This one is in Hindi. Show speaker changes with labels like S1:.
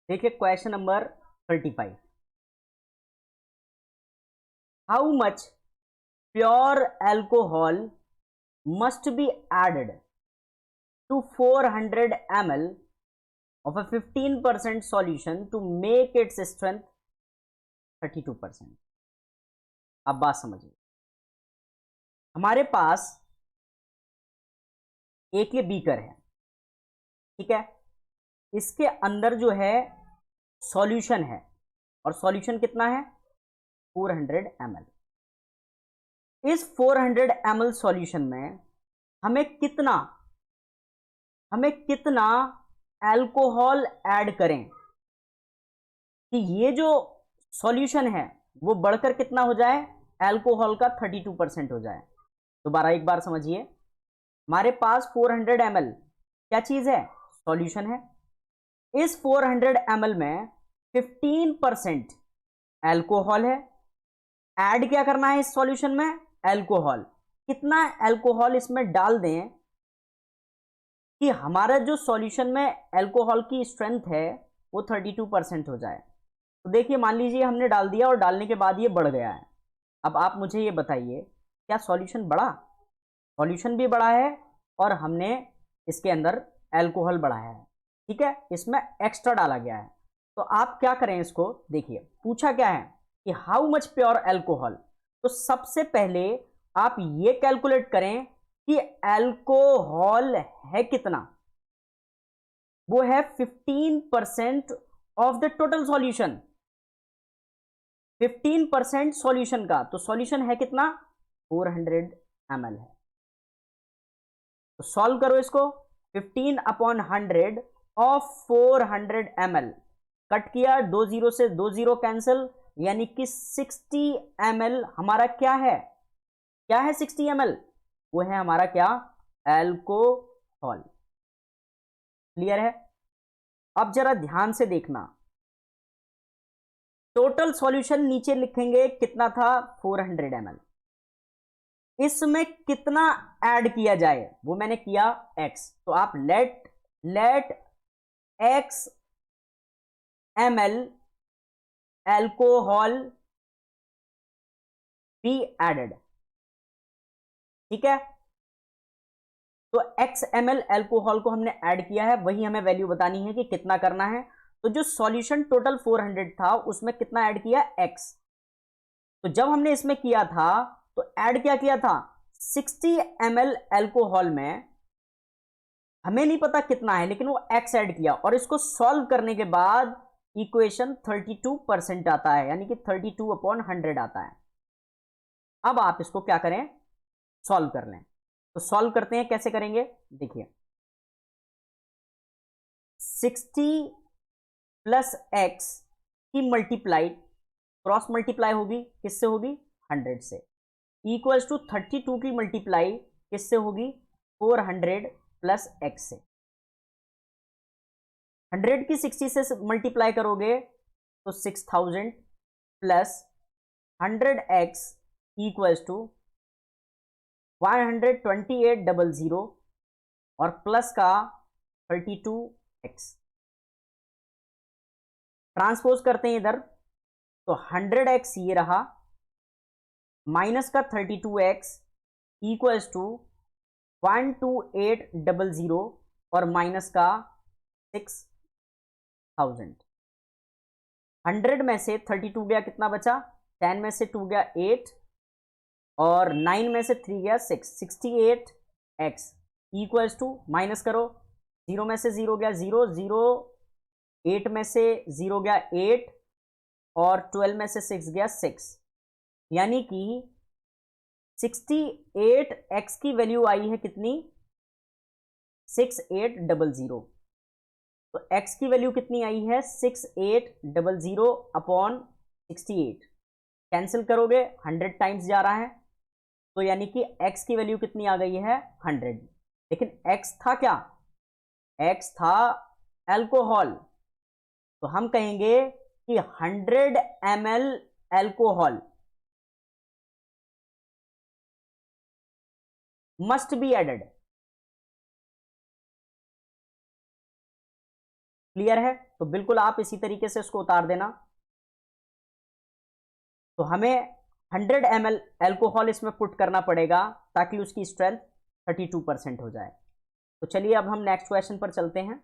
S1: देखिए question number 35। How much pure alcohol must be added to 400 ml of a 15% solution to make its strength 32%। अब बात समझिए, हमारे पास एक ये बीकर है, ठीक है। इसके अंदर जो है सॉल्यूशन है, और सॉल्यूशन कितना है 400 ml। इस 400 ml सॉल्यूशन में हमें कितना एल्कोहल ऐड करें कि ये जो सॉल्यूशन है वो बढ़कर कितना हो जाए, एल्कोहल का 32% हो जाए। दोबारा एक बार समझिए, हमारे पास 400 ml क्या चीज है, सॉल्यूशन है। इस 400 ml में 15% एल्कोहल है। ऐड क्या करना है इस सॉल्यूशन में, एल्कोहल। कितना एल्कोहल इसमें डाल दें कि हमारा जो सॉल्यूशन में एल्कोहल की स्ट्रेंथ है वो 32% हो जाए। तो देखिए, मान लीजिए हमने डाल दिया और डालने के बाद ये बढ़ गया है। अब आप मुझे ये बताइए, क्या सॉल्यूशन बढ़ा? सॉल्यूशन भी बढ़ा है और हमने इसके अंदर एल्कोहल बढ़ाया है, ठीक है, इसमें एक्स्ट्रा डाला गया है। तो आप क्या करें, इसको देखिए, पूछा क्या है कि हाउ मच प्योर एल्कोहल। तो सबसे पहले आप ये कैलकुलेट करें कि एल्कोहल है कितना। वो है 15% of the total solution, 15% solution का। तो सॉल्यूशन है कितना, 400 ml है। तो सॉल्व करो इसको, 15/100 ऑफ 400 ml। कट किया, 2 0 से 2 0 कैंसिल, यानी कि 60 ml हमारा क्या है, 60 ml, वो है हमारा क्या, एल्कोहल। क्लियर है? अब जरा ध्यान से देखना, टोटल सॉल्यूशन नीचे लिखेंगे कितना था, 400 ml। इसमें कितना ऐड किया जाए वो मैंने किया x। तो आप let x ml alcohol be added, ठीक है। तो x ml एल्कोहल को हमने ऐड किया है, वही हमें वैल्यू बतानी है कि कितना करना है। तो जो सॉल्यूशन टोटल 400 था उसमें कितना ऐड किया, x। तो जब हमने इसमें किया था तो ऐड क्या किया था, 60 ml एल्कोहल में, हमें नहीं पता कितना है लेकिन वो x ऐड किया, और इसको सॉल्व करने के बाद इक्वेशन 32% आता है, यानी कि 32/100 आता है। अब आप इसको क्या करें, सॉल्व कर लें। तो सॉल्व करते हैं, कैसे करेंगे देखिए, 60 प्लस x की मल्टीप्लाई, क्रॉस मल्टीप्लाई होगी, किससे होगी, 100 से, इक्वल्स टू 32 की मल्टीप्लाई किससे होगी, 400 प्लस x से। 100 की 60 से मल्टीप्लाई करोगे तो 6000 प्लस 100x इक्वल्स टू 12800 और प्लस का 32x। ट्रांसपोज करते हैं इधर, तो 100x ये रहा, माइनस का 32x इक्वल्स टू 12800 और माइनस का 6000। 100 में से 32 गया, कितना बचा, 10 में से 2 गया 8 और 9 में से 3 गया 6, 68x इक्वल्स टू, माइनस करो, 0 में से 0 गया 0, 0, 8 में से 0 गया 8 और 12 में से 6 गया 6, यानी कि 68x की वैल्यू आई है कितनी, 6800। तो x की वैल्यू कितनी आई है, 6800 अपॉन 68। कैंसिल करोगे, 100 टाइम्स जा रहा है, तो यानी कि x की वैल्यू कितनी आ गई है, 100। लेकिन x था क्या, x था एल्कोहल। तो हम कहेंगे कि 100 ml alcohol must be added. Clear है? तो बिल्कुल आप इसी तरीके से इसको उतार देना। तो हमें 100 ml एल्कोहल इसमें पुट करना पड़ेगा ताकि उसकी स्ट्रेंथ 32% हो जाए। तो चलिए अब हम नेक्स्ट क्वेश्चन पर चलते हैं।